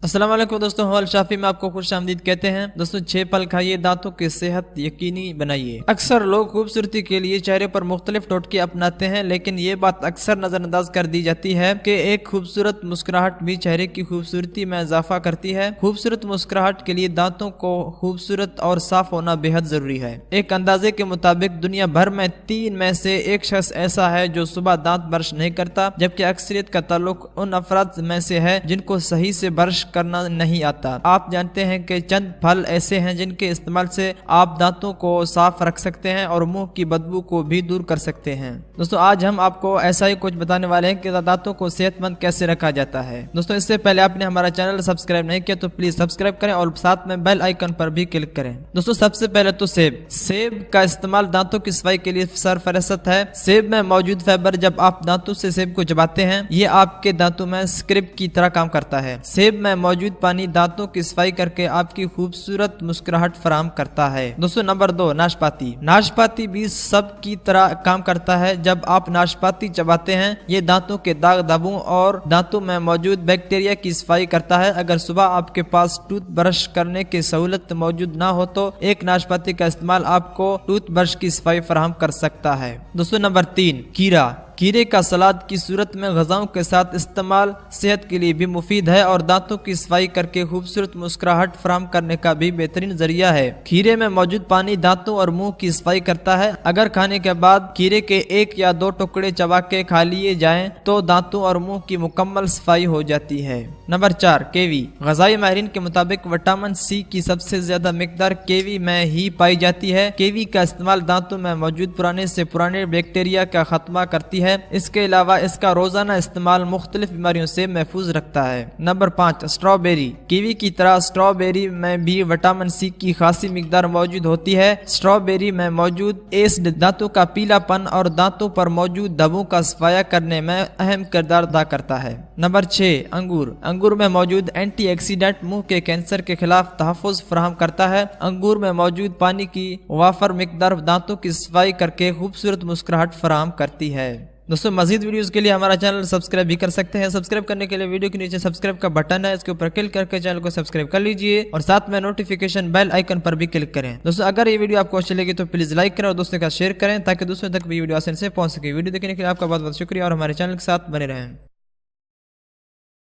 अस्सलाम वालेकुम दोस्तों, हॉल शाफी में आपको खुश आमदीद कहते हैं। दोस्तों 6 फल खाइए, दांतों की सेहत यकीनी बनाइए। अक्सर लोग खूबसूरती के लिए चेहरे पर मुख्तलिफ टोटके अपनाते हैं, लेकिन ये बात अक्सर नजरअंदाज कर दी जाती है कि एक खूबसूरत मुस्कुराहट भी चेहरे की खूबसूरती में इजाफा करती है। खूबसूरत मुस्कुराहट के लिए दांतों को खूबसूरत और साफ होना बेहद जरूरी है। एक अंदाजे के मुताबिक दुनिया भर में 3 में से 1 शख्स ऐसा है जो सुबह दांत ब्रश नहीं करता, जबकि अक्सरियत का ताल्लुक उन अफराद में से है जिनको सही से ब्रश करना नहीं आता। आप जानते हैं कि चंद फल ऐसे हैं जिनके इस्तेमाल से आप दांतों को साफ रख सकते हैं और मुंह की बदबू को भी दूर कर सकते हैं। दोस्तों आज हम आपको ऐसा ही कुछ बताने वाले हैं कि दांतों को सेहतमंद कैसे रखा जाता है। दोस्तों इससे पहले आपने हमारा चैनल सब्सक्राइब नहीं किया तो प्लीज सब्सक्राइब करें और साथ में बेल आइकन पर भी क्लिक करें। दोस्तों सबसे पहले तो सेब का इस्तेमाल दांतों की सफाई के लिए सरफहरिस्त है। सेब में मौजूद फाइबर जब आप दांतों से सेब को चबाते हैं, ये आपके दांतों में स्क्रब की तरह काम करता है। सेब में मौजूद पानी दांतों की सफाई करके आपकी खूबसूरत मुस्कुराहट फराहम करता है। दोस्तों नंबर 2, नाशपाती भी सब की तरह काम करता है। जब आप नाशपाती चबाते हैं, ये दांतों के दाग धब्बों और दांतों में मौजूद बैक्टीरिया की सफाई करता है। अगर सुबह आपके पास टूथ ब्रश करने की सहूलत मौजूद ना हो तो एक नाशपाती का इस्तेमाल आपको टूथ ब्रश की सफाई फराहम कर सकता है। दोस्तों नंबर 3, खीरे का सलाद की सूरत में ग़िज़ाओं के साथ इस्तेमाल सेहत के लिए भी मुफीद है और दांतों की सफाई करके खूबसूरत मुस्कुराहट फराहम करने का भी बेहतरीन जरिया है। खीरे में मौजूद पानी दांतों और मुंह की सफाई करता है। अगर खाने के बाद खीरे के 1 या 2 टुकड़े चबा के खा लिए जाएं तो दांतों और मुंह की मुकम्मल सफाई हो जाती है। Number 4, kiwi. ग़िज़ाई माहिरीन के मुताबिक विटामिन सी की सबसे ज्यादा मिकदार कीवी में ही पाई जाती है। कीवी का इस्तेमाल दांतों में मौजूद पुराने से पुराने बैक्टीरिया का खात्मा करती है। इसके अलावा इसका रोजाना इस्तेमाल मुख्तलिफ बीमारियों से महफूज रखता है। Number 5, strawberry. कीवी की तरह स्ट्रॉबेरी में भी विटामिन सी की खासी मिकदार मौजूद होती है। स्ट्रॉबेरी में मौजूद एसिड दांतों का पीलापन और दांतों पर मौजूद धब्बों का सफाया करने में अहम किरदार अदा करता है। नंबर 6, अंगूर में मौजूद एंटीऑक्सीडेंट मुंह के कैंसर के खिलाफ तहफ़्फ़ुज़ फराहम करता है। अंगूर में मौजूद पानी की वाफर मिकदार दांतों की सफाई करके खूबसूरत मुस्कुराहट फराहम करती है। दोस्तों मजीद वीडियोस के लिए हमारा चैनल सब्सक्राइब भी कर सकते हैं। सब्सक्राइब करने के लिए वीडियो के नीचे सब्सक्राइब का बटन है, इसके ऊपर क्लिक करके चैनल को सब्सक्राइब कर लीजिए और साथ में नोटिफिकेशन बेल आइकन पर भी क्लिक करें। दोस्तों अगर ये वीडियो आपको अच्छी लगी तो प्लीज लाइक करें और दोस्तों का शेयर करें ताकि दूसरों तक भी वीडियो आसानी से पहुंच सके। वीडियो देखने के लिए आपका बहुत बहुत शुक्रिया और हमारे चैनल के साथ बने रहें।